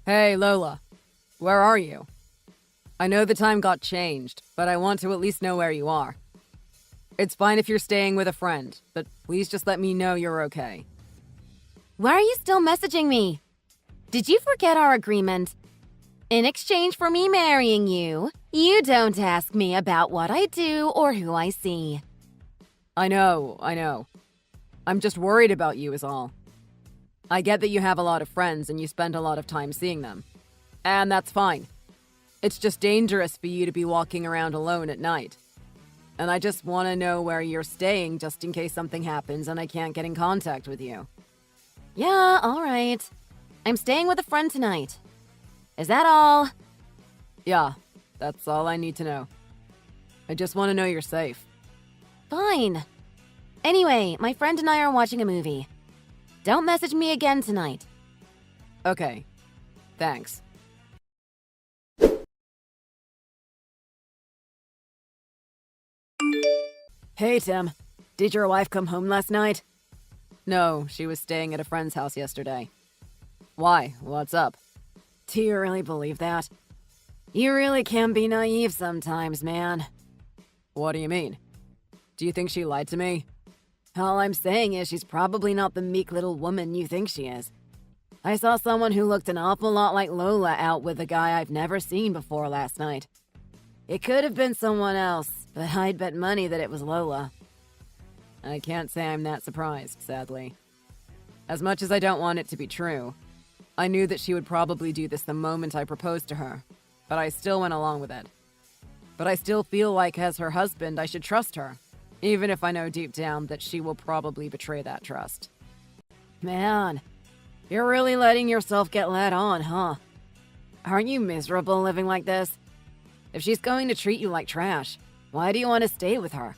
Hey, Lola. Where are you? I know the time got changed, but I want to at least know where you are. It's fine if you're staying with a friend, but please just let me know you're okay. Why are you still messaging me? Did you forget our agreement? In exchange for me marrying you, you don't ask me about what I do or who I see. I know. I'm just worried about you is all. I get that you have a lot of friends and you spend a lot of time seeing them. And that's fine. It's just dangerous for you to be walking around alone at night. And I just want to know where you're staying just in case something happens and I can't get in contact with you. Yeah, all right. I'm staying with a friend tonight. Is that all? Yeah, that's all I need to know. I just want to know you're safe. Fine. Anyway, my friend and I are watching a movie. Don't message me again tonight. Okay. Thanks. Hey, Tim. Did your wife come home last night? No, she was staying at a friend's house yesterday. Why? What's up? Do you really believe that? You really can be naive sometimes, man. What do you mean? Do you think she lied to me? All I'm saying is she's probably not the meek little woman you think she is. I saw someone who looked an awful lot like Lola out with a guy I've never seen before last night. It could have been someone else, but I'd bet money that it was Lola. I can't say I'm that surprised, sadly. As much as I don't want it to be true, I knew that she would probably do this the moment I proposed to her, but I still went along with it. But I still feel like as her husband, I should trust her, even if I know deep down that she will probably betray that trust. Man, you're really letting yourself get led on, huh? Aren't you miserable living like this? If she's going to treat you like trash, why do you want to stay with her?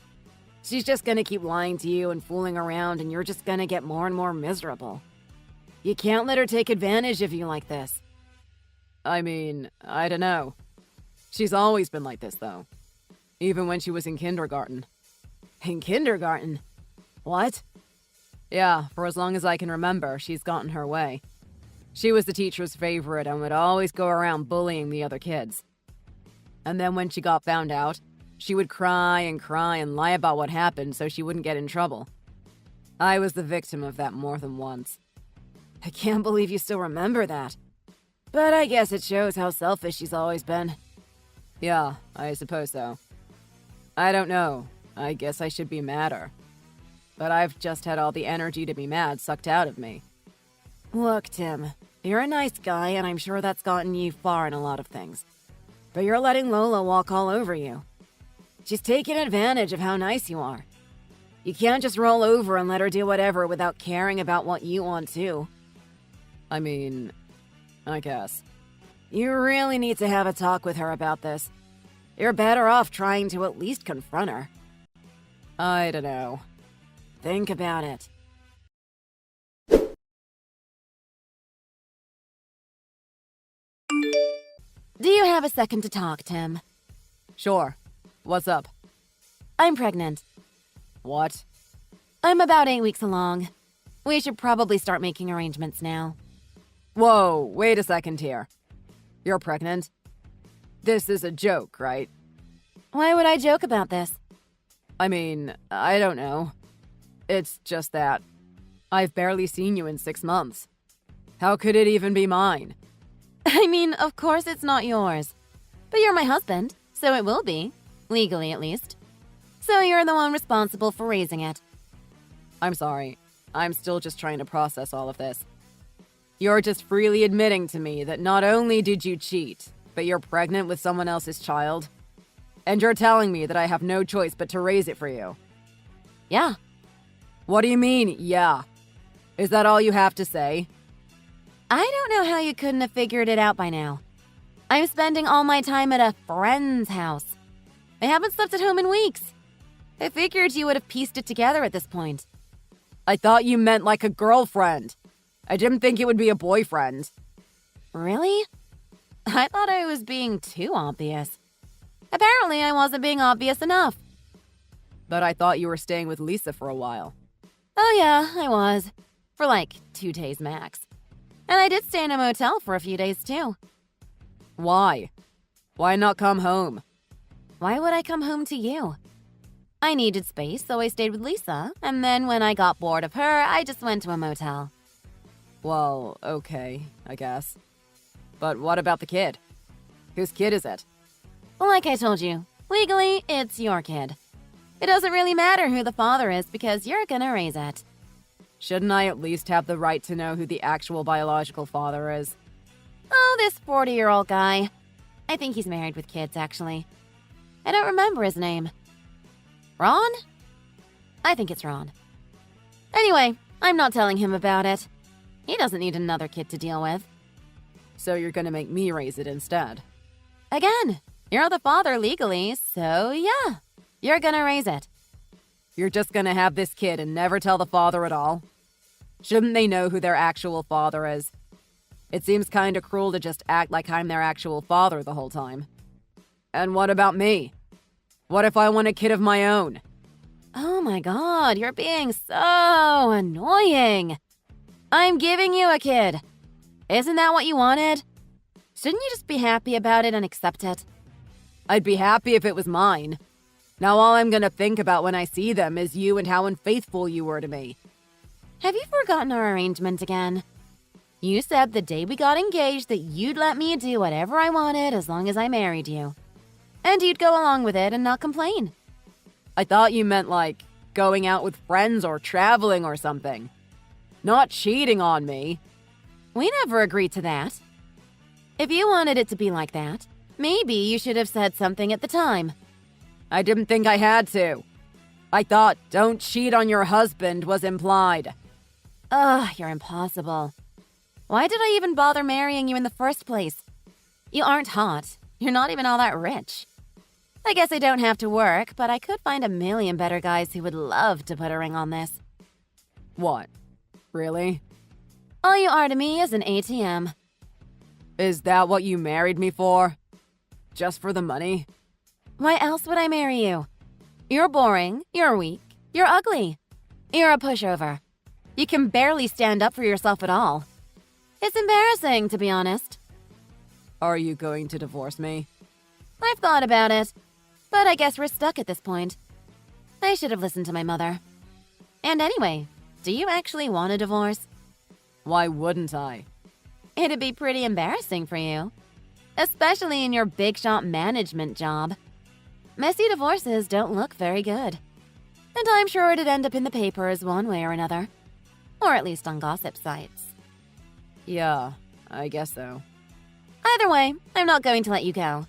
She's just gonna keep lying to you and fooling around, and you're just gonna get more and more miserable. You can't let her take advantage of you like this. I mean, I don't know. She's always been like this, though. Even when she was in kindergarten. In kindergarten? What? Yeah, for as long as I can remember, she's gotten her way. She was the teacher's favorite and would always go around bullying the other kids. And then when she got found out, she would cry and lie about what happened so she wouldn't get in trouble. I was the victim of that more than once. I can't believe you still remember that. But I guess it shows how selfish she's always been. Yeah, I suppose so. I don't know. I guess I should be madder. But I've just had all the energy to be mad sucked out of me. Look, Tim, you're a nice guy and I'm sure that's gotten you far in a lot of things. But you're letting Lola walk all over you. She's taking advantage of how nice you are. You can't just roll over and let her do whatever without caring about what you want too. I mean, I guess. You really need to have a talk with her about this. You're better off trying to at least confront her. I don't know. Think about it. Do you have a second to talk, Tim? Sure. What's up? I'm pregnant. What? I'm about 8 weeks along. We should probably start making arrangements now. Whoa, wait a second here. You're pregnant? This is a joke, right? Why would I joke about this? I mean, I don't know. It's just that I've barely seen you in 6 months. How could it even be mine? I mean, of course it's not yours. But you're my husband, so it will be. Legally, at least. So you're the one responsible for raising it. I'm sorry. I'm still just trying to process all of this. You're just freely admitting to me that not only did you cheat, but you're pregnant with someone else's child? And you're telling me that I have no choice but to raise it for you? Yeah. What do you mean, yeah? Is that all you have to say? I don't know how you couldn't have figured it out by now. I'm spending all my time at a friend's house. I haven't slept at home in weeks. I figured you would have pieced it together at this point. I thought you meant like a girlfriend. I didn't think it would be a boyfriend. Really? I thought I was being too obvious. Apparently, I wasn't being obvious enough. But I thought you were staying with Lisa for a while. Oh yeah, I was. For like 2 days max. And I did stay in a motel for a few days, too. Why? Why not come home? Why would I come home to you? I needed space, so I stayed with Lisa, and then when I got bored of her, I just went to a motel. Well, okay, I guess. But what about the kid? Whose kid is it? Like I told you, legally, it's your kid. It doesn't really matter who the father is because you're gonna raise it. Shouldn't I at least have the right to know who the actual biological father is? Oh, this 40-year-old guy. I think he's married with kids, actually. I don't remember his name. Ron? I think it's Ron. Anyway, I'm not telling him about it. He doesn't need another kid to deal with. So you're gonna make me raise it instead? Again, you're the father legally, so yeah, you're gonna raise it. You're just gonna have this kid and never tell the father at all? Shouldn't they know who their actual father is? It seems kinda cruel to just act like I'm their actual father the whole time. And what about me? What if I want a kid of my own? Oh my god, you're being so annoying. I'm giving you a kid. Isn't that what you wanted? Shouldn't you just be happy about it and accept it? I'd be happy if it was mine. Now all I'm gonna think about when I see them is you and how unfaithful you were to me. Have you forgotten our arrangement again? You said the day we got engaged that you'd let me do whatever I wanted as long as I married you. And you'd go along with it and not complain. I thought you meant like going out with friends or traveling or something. Not cheating on me. We never agreed to that. If you wanted it to be like that, maybe you should have said something at the time. I didn't think I had to. I thought don't cheat on your husband was implied. Ugh, you're impossible. Why did I even bother marrying you in the first place? You aren't hot. You're not even all that rich. I guess I don't have to work, but I could find a million better guys who would love to put a ring on this. What? Really? All you are to me is an ATM. Is that what you married me for? Just for the money? Why else would I marry you? You're boring, you're weak, you're ugly. You're a pushover. You can barely stand up for yourself at all. It's embarrassing, to be honest. Are you going to divorce me? I've thought about it, but I guess we're stuck at this point. I should have listened to my mother. And anyway, do you actually want a divorce? Why wouldn't I? It'd be pretty embarrassing for you. Especially in your big shot management job. Messy divorces don't look very good. And I'm sure it'd end up in the papers one way or another. Or at least on gossip sites. Yeah, I guess so. Either way, I'm not going to let you go.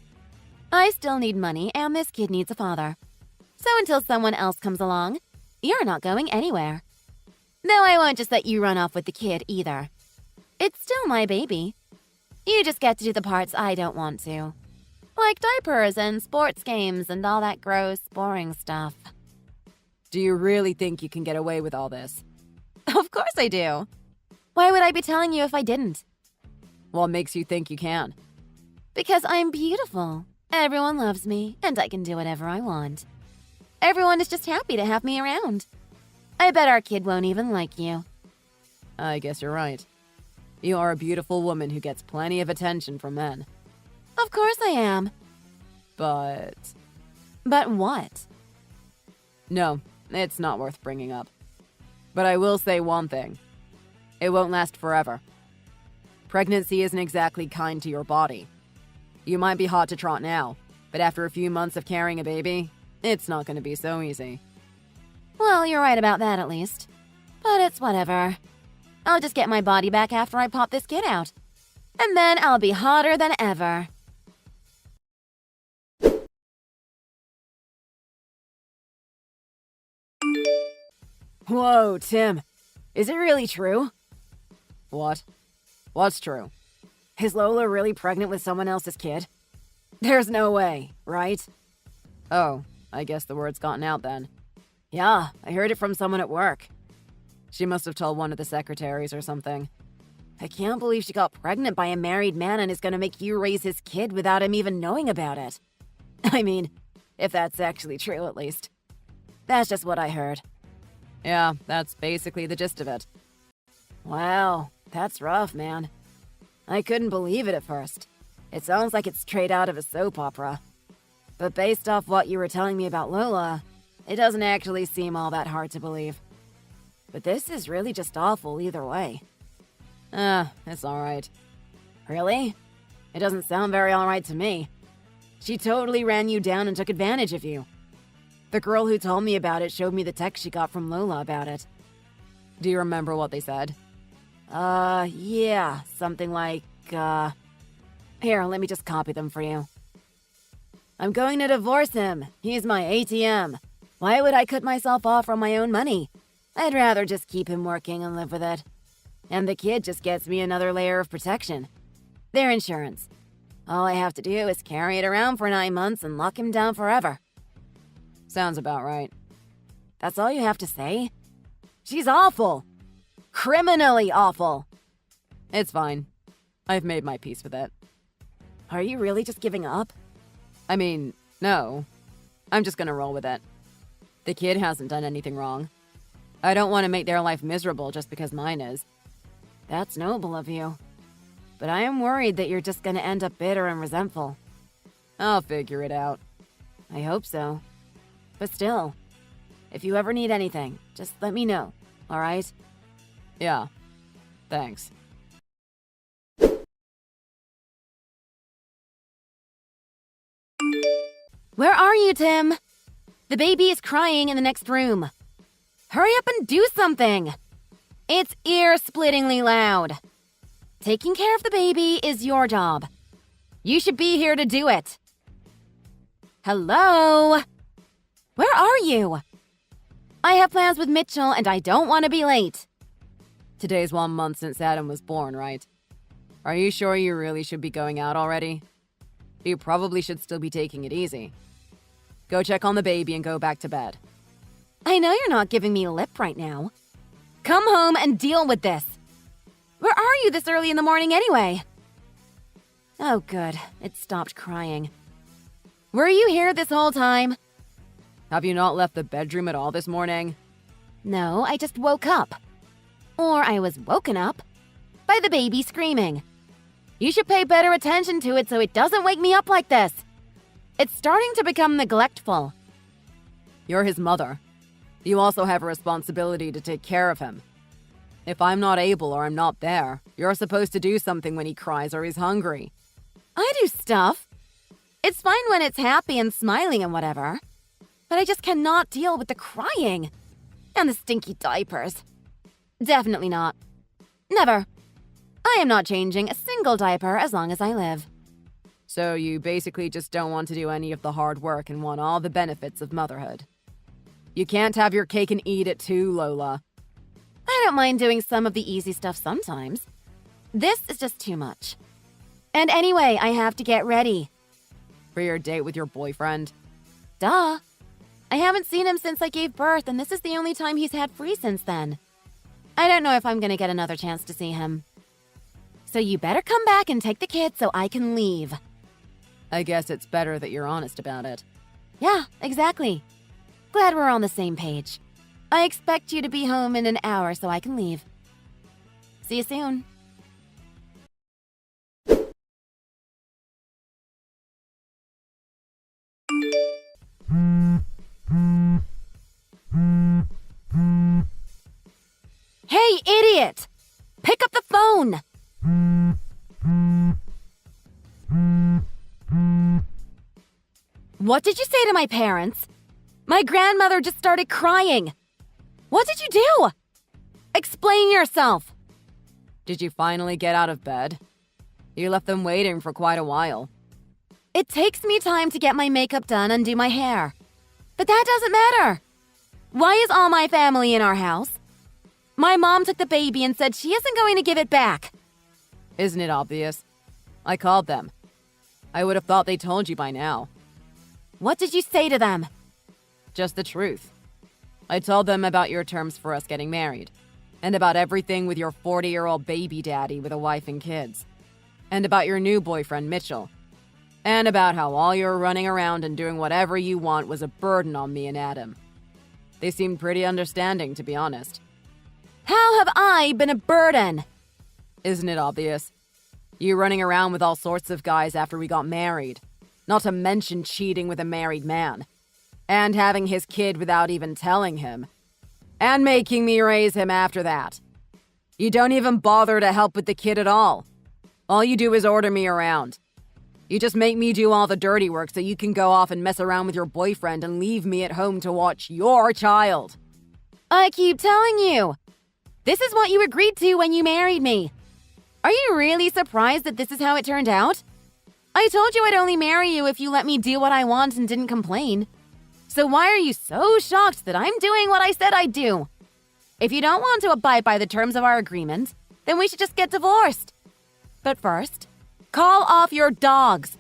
I still need money and this kid needs a father. So until someone else comes along, you're not going anywhere. Though I won't just let you run off with the kid either. It's still my baby. You just get to do the parts I don't want to. Like diapers and sports games and all that gross, boring stuff. Do you really think you can get away with all this? Of course I do. Why would I be telling you if I didn't? What makes you think you can? Because I'm beautiful. Everyone loves me, and I can do whatever I want. Everyone is just happy to have me around. I bet our kid won't even like you. I guess you're right. You are a beautiful woman who gets plenty of attention from men. Of course I am. But what? no, it's not worth bringing up. But I will say one thing. It won't last forever. Pregnancy isn't exactly kind to your body. You might be hot to trot now, but after a few months of carrying a baby, it's not going to be so easy. Well, you're right about that at least. But it's whatever. I'll just get my body back after I pop this kid out. And then I'll be hotter than ever. Whoa, Tim. Is it really true? What? What's true? Is Lola really pregnant with someone else's kid? There's no way, right? Oh, I guess the word's gotten out then. Yeah, I heard it from someone at work. She must have told one of the secretaries or something. I can't believe she got pregnant by a married man and is gonna make you raise his kid without him even knowing about it. I mean, if that's actually true at least. That's just what I heard. Yeah, that's basically the gist of it. Wow, That's rough, man. I couldn't believe it at first. It sounds like it's straight out of a soap opera. But based off what you were telling me about Lola, it doesn't actually seem all that hard to believe. But this is really just awful either way. It's alright. Really? It doesn't sound very alright to me. She totally ran you down and took advantage of you. The girl who told me about it showed me the text she got from Lola about it. Do you remember what they said? Yeah, something like, Here, let me just copy them for you. I'm going to divorce him. He's my ATM. Why would I cut myself off from my own money? I'd rather just keep him working and live with it. And the kid just gets me another layer of protection. Their insurance. All I have to do is carry it around for 9 months and lock him down forever. Sounds about right. That's all you have to say? She's awful. Criminally awful. It's fine. I've made my peace with it. Are you really just giving up? I mean, no. I'm just gonna roll with it. The kid hasn't done anything wrong. I don't want to make their life miserable just because mine is. That's noble of you. But I am worried that you're just gonna end up bitter and resentful. I'll figure it out. I hope so. But still, if you ever need anything, just let me know, alright? Yeah. Thanks. Where are you, Tim? The baby is crying in the next room. Hurry up and do something. It's ear-splittingly loud. Taking care of the baby is your job. You should be here to do it. Hello? Where are you? I have plans with Mitchell and I don't want to be late. Today's 1 month since Adam was born, right? Are you sure you really should be going out already? You probably should still be taking it easy. Go check on the baby and go back to bed. I know you're not giving me lip right now. Come home and deal with this. Where are you this early in the morning anyway? Oh, good. It stopped crying. Were you here this whole time? Have you not left the bedroom at all this morning? No, I just woke up. Or I was woken up by the baby screaming. You should pay better attention to it so it doesn't wake me up like this. It's starting to become neglectful. You're his mother. You also have a responsibility to take care of him. If I'm not able or I'm not there, you're supposed to do something when he cries or he's hungry. I do stuff. It's fine when it's happy and smiling and whatever. But I just cannot deal with the crying. And the stinky diapers. Definitely not. Never. I am not changing a single diaper as long as I live. So you basically just don't want to do any of the hard work and want all the benefits of motherhood. You can't have your cake and eat it too, Lola. I don't mind doing some of the easy stuff sometimes. This is just too much. And anyway, I have to get ready. For your date with your boyfriend? Duh. I haven't seen him since I gave birth, and this is the only time he's had free since then. I don't know if I'm gonna get another chance to see him. So you better come back and take the kids so I can leave. I guess it's better that you're honest about it. Yeah, exactly. Glad we're on the same page. I expect you to be home in an hour so I can leave. See you soon. Hey, idiot! Pick up the phone! What did you say to my parents? My grandmother just started crying. What did you do? Explain yourself. Did you finally get out of bed? You left them waiting for quite a while. It takes me time to get my makeup done and do my hair. But that doesn't matter. Why is all my family in our house? My mom took the baby and said she isn't going to give it back. Isn't it obvious? I called them. I would have thought they told you by now. What did you say to them? Just the truth. I told them about your terms for us getting married, and about everything with your 40-year-old baby daddy with a wife and kids, and about your new boyfriend, Mitchell, and about how all your running around and doing whatever you want was a burden on me and Adam. They seemed pretty understanding, to be honest. How have I been a burden? Isn't it obvious? You running around with all sorts of guys after we got married. Not to mention cheating with a married man. And having his kid without even telling him. And making me raise him after that. You don't even bother to help with the kid at all. All you do is order me around. You just make me do all the dirty work so you can go off and mess around with your boyfriend and leave me at home to watch your child. I keep telling you. This is what you agreed to when you married me. Are you really surprised that this is how it turned out? I told you I'd only marry you if you let me do what I want and didn't complain. So why are you so shocked that I'm doing what I said I'd do? If you don't want to abide by the terms of our agreement, then we should just get divorced. But first, call off your dogs.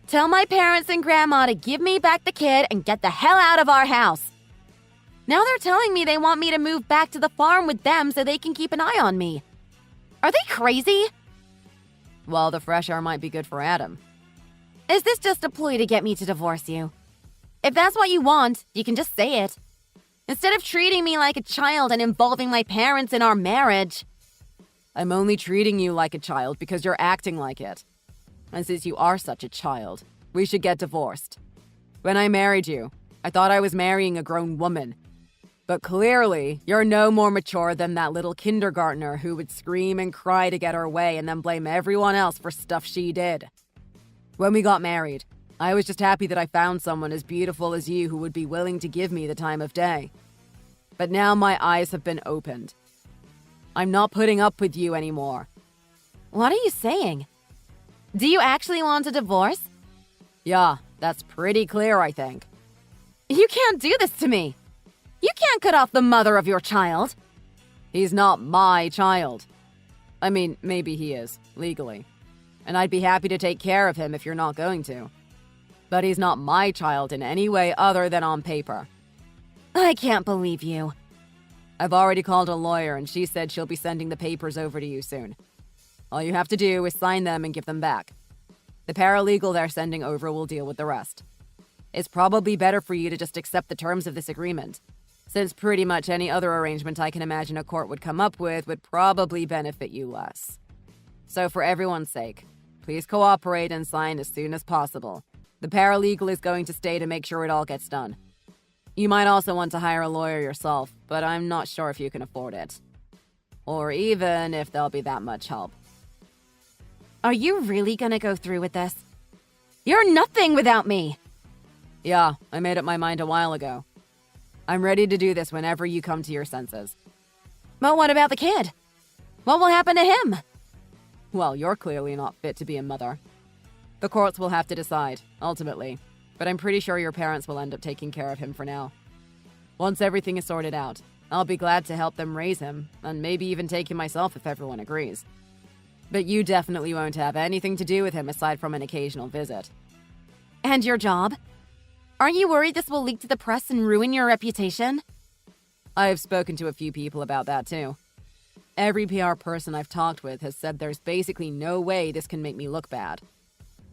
Tell my parents and grandma to give me back the kid and get the hell out of our house. Now they're telling me they want me to move back to the farm with them so they can keep an eye on me. Are they crazy? Well, the fresh air might be good for Adam. Is this just a ploy to get me to divorce you? If that's what you want, you can just say it. Instead of treating me like a child and involving my parents in our marriage. I'm only treating you like a child because you're acting like it. And since you are such a child, we should get divorced. When I married you, I thought I was marrying a grown woman. But clearly, you're no more mature than that little kindergartner who would scream and cry to get her way and then blame everyone else for stuff she did. When we got married, I was just happy that I found someone as beautiful as you who would be willing to give me the time of day. But now my eyes have been opened. I'm not putting up with you anymore. What are you saying? Do you actually want a divorce? Yeah, that's pretty clear, I think. You can't do this to me. You can't cut off the mother of your child. He's not my child. I mean, maybe he is, legally. And I'd be happy to take care of him if you're not going to. But he's not my child in any way other than on paper. I can't believe you. I've already called a lawyer and she said she'll be sending the papers over to you soon. All you have to do is sign them and give them back. The paralegal they're sending over will deal with the rest. It's probably better for you to just accept the terms of this agreement, since pretty much any other arrangement I can imagine a court would come up with would probably benefit you less. So for everyone's sake, please cooperate and sign as soon as possible. The paralegal is going to stay to make sure it all gets done. You might also want to hire a lawyer yourself, but I'm not sure if you can afford it. Or even if there'll be that much help. Are you really gonna go through with this? You're nothing without me! Yeah, I made up my mind a while ago. I'm ready to do this whenever you come to your senses. But what about the kid? What will happen to him? Well, you're clearly not fit to be a mother. The courts will have to decide, ultimately, but I'm pretty sure your parents will end up taking care of him for now. Once everything is sorted out, I'll be glad to help them raise him, and maybe even take him myself if everyone agrees. But you definitely won't have anything to do with him aside from an occasional visit. And your job? Aren't you worried this will leak to the press and ruin your reputation? I've spoken to a few people about that too. Every PR person I've talked with has said there's basically no way this can make me look bad.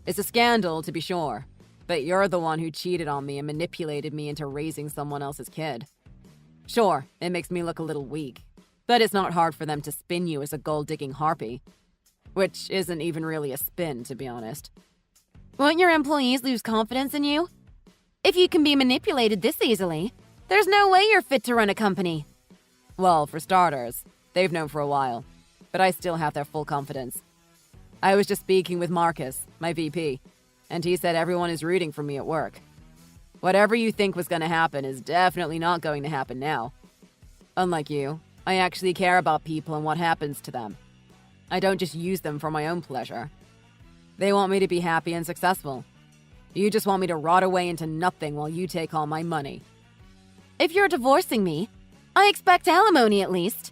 It's a scandal, to be sure, but you're the one who cheated on me and manipulated me into raising someone else's kid. Sure, it makes me look a little weak, but it's not hard for them to spin you as a gold-digging harpy. Which isn't even really a spin, to be honest. Won't your employees lose confidence in you? If you can be manipulated this easily, there's no way you're fit to run a company. Well, for starters, they've known for a while, but I still have their full confidence. I was just speaking with Marcus, my VP, and he said everyone is rooting for me at work. Whatever you think was going to happen is definitely not going to happen now. Unlike you, I actually care about people and what happens to them. I don't just use them for my own pleasure. They want me to be happy and successful. You just want me to rot away into nothing while you take all my money. If you're divorcing me, I expect alimony at least.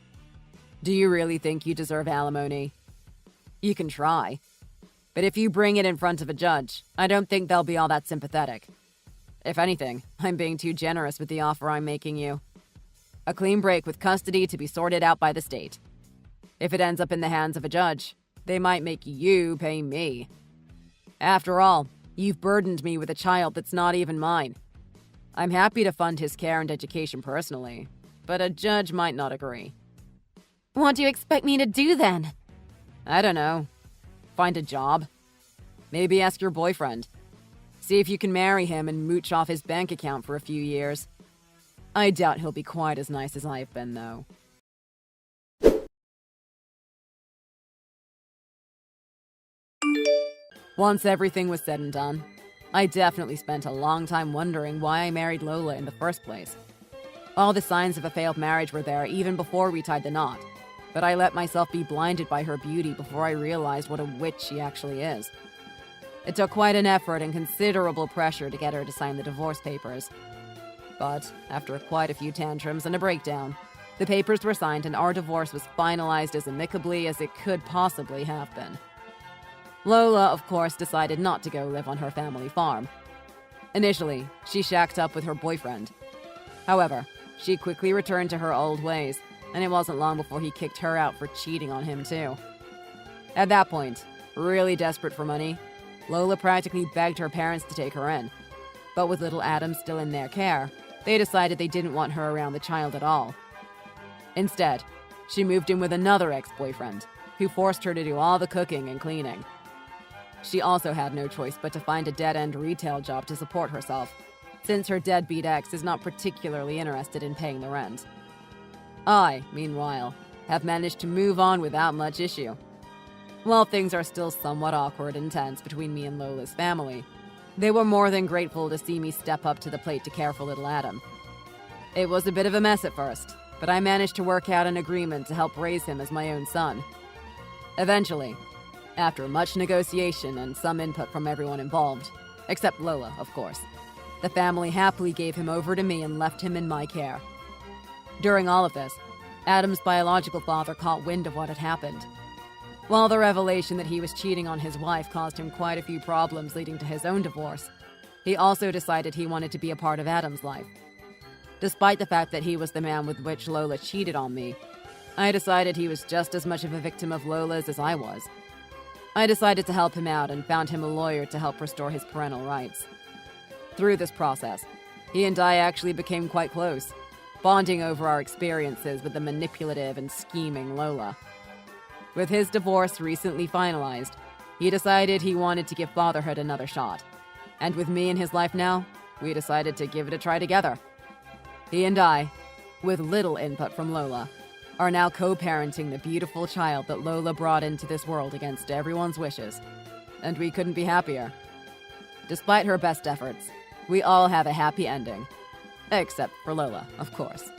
Do you really think you deserve alimony? You can try. But if you bring it in front of a judge, I don't think they'll be all that sympathetic. If anything, I'm being too generous with the offer I'm making you. A clean break with custody to be sorted out by the state. If it ends up in the hands of a judge, they might make you pay me. After all, you've burdened me with a child that's not even mine. I'm happy to fund his care and education personally, but a judge might not agree. What do you expect me to do then? I don't know. Find a job. Maybe ask your boyfriend. See if you can marry him and mooch off his bank account for a few years. I doubt he'll be quite as nice as I've been, though. Once everything was said and done, I definitely spent a long time wondering why I married Lola in the first place. All the signs of a failed marriage were there even before we tied the knot, but I let myself be blinded by her beauty before I realized what a witch she actually is. It took quite an effort and considerable pressure to get her to sign the divorce papers. But after quite a few tantrums and a breakdown, the papers were signed and our divorce was finalized as amicably as it could possibly have been. Lola, of course, decided not to go live on her family farm. Initially, she shacked up with her boyfriend. However, she quickly returned to her old ways, and it wasn't long before he kicked her out for cheating on him too. At that point, really desperate for money, Lola practically begged her parents to take her in. But with little Adam still in their care, they decided they didn't want her around the child at all. Instead, she moved in with another ex-boyfriend, who forced her to do all the cooking and cleaning. She also had no choice but to find a dead-end retail job to support herself, since her deadbeat ex is not particularly interested in paying the rent. I, meanwhile, have managed to move on without much issue. While things are still somewhat awkward and tense between me and Lola's family, they were more than grateful to see me step up to the plate to care for little Adam. It was a bit of a mess at first, but I managed to work out an agreement to help raise him as my own son. Eventually, after much negotiation and some input from everyone involved, except Lola, of course, the family happily gave him over to me and left him in my care. During all of this, Adam's biological father caught wind of what had happened. While the revelation that he was cheating on his wife caused him quite a few problems leading to his own divorce, he also decided he wanted to be a part of Adam's life. Despite the fact that he was the man with which Lola cheated on me, I decided he was just as much of a victim of Lola's as I was. I decided to help him out and found him a lawyer to help restore his parental rights. Through this process, he and I actually became quite close, bonding over our experiences with the manipulative and scheming Lola. With his divorce recently finalized, he decided he wanted to give fatherhood another shot. And with me in his life now, we decided to give it a try together. He and I, with little input from Lola, are now co-parenting the beautiful child that Lola brought into this world against everyone's wishes. And we couldn't be happier. Despite her best efforts, we all have a happy ending. Except for Lola, of course.